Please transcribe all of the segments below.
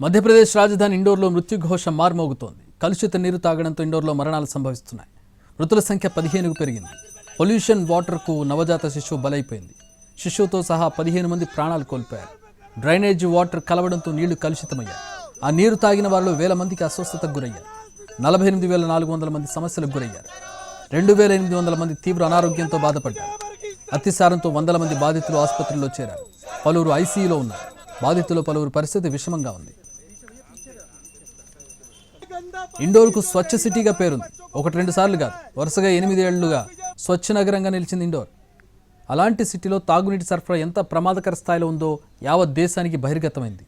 మధ్యప్రదేశ్ రాజధాని ఇండోర్లో మృత్యుఘోష మార్మోగుతోంది. కలుషిత నీరు తాగడంతో ఇండోర్లో మరణాలు సంభవిస్తున్నాయి. మృతుల సంఖ్య 15కు పెరిగింది. పొల్యూషన్ వాటర్కు నవజాత శిశువు బలైపోయింది. శిశువుతో సహా 15 మంది ప్రాణాలు కోల్పోయారు. డ్రైనేజ్ వాటర్ కలవడంతో నీళ్లు కలుషితమయ్యాయి. ఆ నీరు తాగిన వారిలో వేల మందికి అస్వస్థతకు గురయ్యారు. 48,400 మంది సమస్యలకు గురయ్యారు. 2,800 మంది తీవ్ర అనారోగ్యంతో బాధపడ్డారు. అతిసారంతో వందల మంది బాధితులు ఆసుపత్రిలో చేరారు. పలువురు ఐసీయూలో ఉన్నారు. బాధితుల పలువురు పరిస్థితి విషమంగా ఉంది. ఇండోర్కు స్వచ్ఛ సిటీగా పేరుంది. 1-2 సార్లు కాదు, వరుసగా 8 ఏళ్లుగా స్వచ్ఛ నగరంగా నిలిచింది ఇండోర్. అలాంటి సిటీలో తాగునీటి సరఫరా ఎంత ప్రమాదకర స్థాయిలో ఉందో యావత్ దేశానికి బహిర్గతమైంది.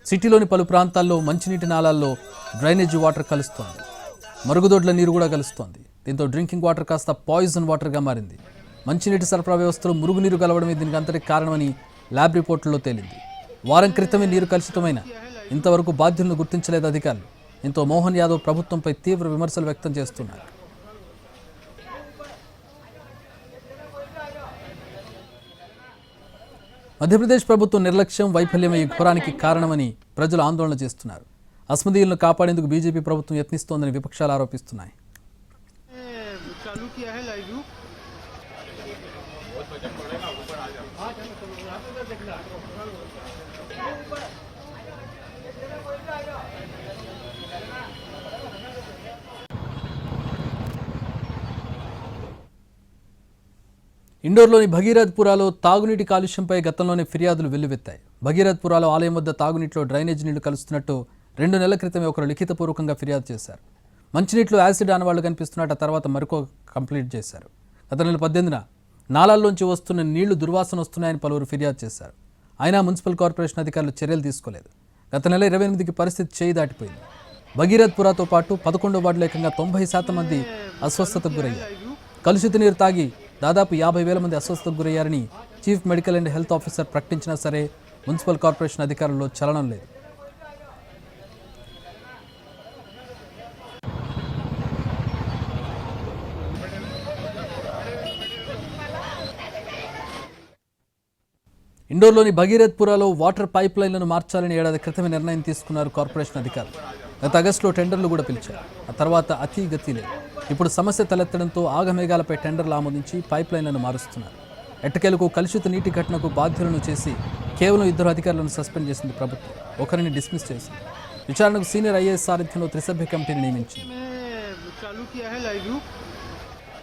సిటీలోని పలు ప్రాంతాల్లో మంచినీటి నాళాల్లో డ్రైనేజ్ వాటర్ కలుస్తోంది. మరుగుదొడ్ల నీరు కూడా కలుస్తోంది. దీంతో డ్రింకింగ్ వాటర్ కాస్త పాయిజన్ వాటర్గా మారింది. మంచినీటి సరఫరా వ్యవస్థలో మురుగునీరు కలవడమే దీనికి అంతటి కారణమని ల్యాబ్ రిపోర్టుల్లో తేలింది. వారం క్రితమే నీరు కలుషితమైన ఇంతవరకు బాధ్యులను గుర్తించలేదు అధికారులు. దీంతో మోహన్ యాదవ్ ప్రభుత్వంపై తీవ్ర విమర్శలు వ్యక్తం చేస్తున్నారు. మధ్యప్రదేశ్ ప్రభుత్వం నిర్లక్ష్యం, వైఫల్యమే ఈ ఘోరానికి కారణమని ప్రజలు ఆందోళన చేస్తున్నారు. అస్మదీయులను కాపాడేందుకు బీజేపీ ప్రభుత్వం యత్నిస్తోందని విపక్షాలు ఆరోపిస్తున్నాయి. ఇండోర్లోని భగీరథ్పురాలో తాగునీటి కాలుష్యంపై గతంలోనే ఫిర్యాదులు వెల్లువెత్తాయి. భగీరథ్పురాలో ఆలయం వద్ద తాగునీటిలో డ్రైనేజ్ నీళ్లు కలుస్తున్నట్టు 2 నెలల క్రితమే ఒకరు లిఖితపూర్వకంగా ఫిర్యాదు చేశారు. మంచినీటిలో యాసిడ్ ఆనవాళ్లు కనిపిస్తున్నట్టు ఆ తర్వాత మరొక కంప్లీట్ చేశారు. గత నెల 18న నాలాల్లోంచి వస్తున్న నీళ్లు దుర్వాసన వస్తున్నాయని పలువురు ఫిర్యాదు చేశారు. అయినా మున్సిపల్ కార్పొరేషన్ అధికారులు చర్యలు తీసుకోలేదు. గత నెల 28కి పరిస్థితి చేయి దాటిపోయింది. భగీరథ్పురాతో పాటు 11వ వార్డులో ఏకంగా 90% మంది అస్వస్థతకు గురయ్యారు. కలుషిత నీరు తాగి దాదాపు 50,000 మంది అస్వస్థతకు గురయ్యారని chief medical and health officer ప్రకటించినా సరే మున్సిపల్ కార్పొరేషన్ అధికారుల్లో చలనం లేదు. ఇండోర్లోని భగీరథ్పురాలో వాటర్ పైప్ లైన్లను మార్చాలని ఏడాది క్రితమే నిర్ణయం తీసుకున్నారు కార్పొరేషన్ అధికారులు. గత ఆగస్టులో టెండర్లు కూడా పిలిచారు. ఆ తర్వాత అతి లేదు. ఇప్పుడు సమస్య తలెత్తడంతో ఆగమేఘాలపై టెండర్లు ఆమోదించి పైప్ లైన్లను మారుస్తున్నారు. ఎట్టకేలకు కలుషిత నీటి ఘటనకు బాధ్యులను చేసి కేవలం 2 అధికారులను సస్పెండ్ చేసింది ప్రభుత్వం. ఒకరిని డిస్మిస్ చేసింది. విచారణకు సీనియర్ ఐఏఎస్ సారథ్యంలో 3 సభ్య కమిటీని నియమించింది.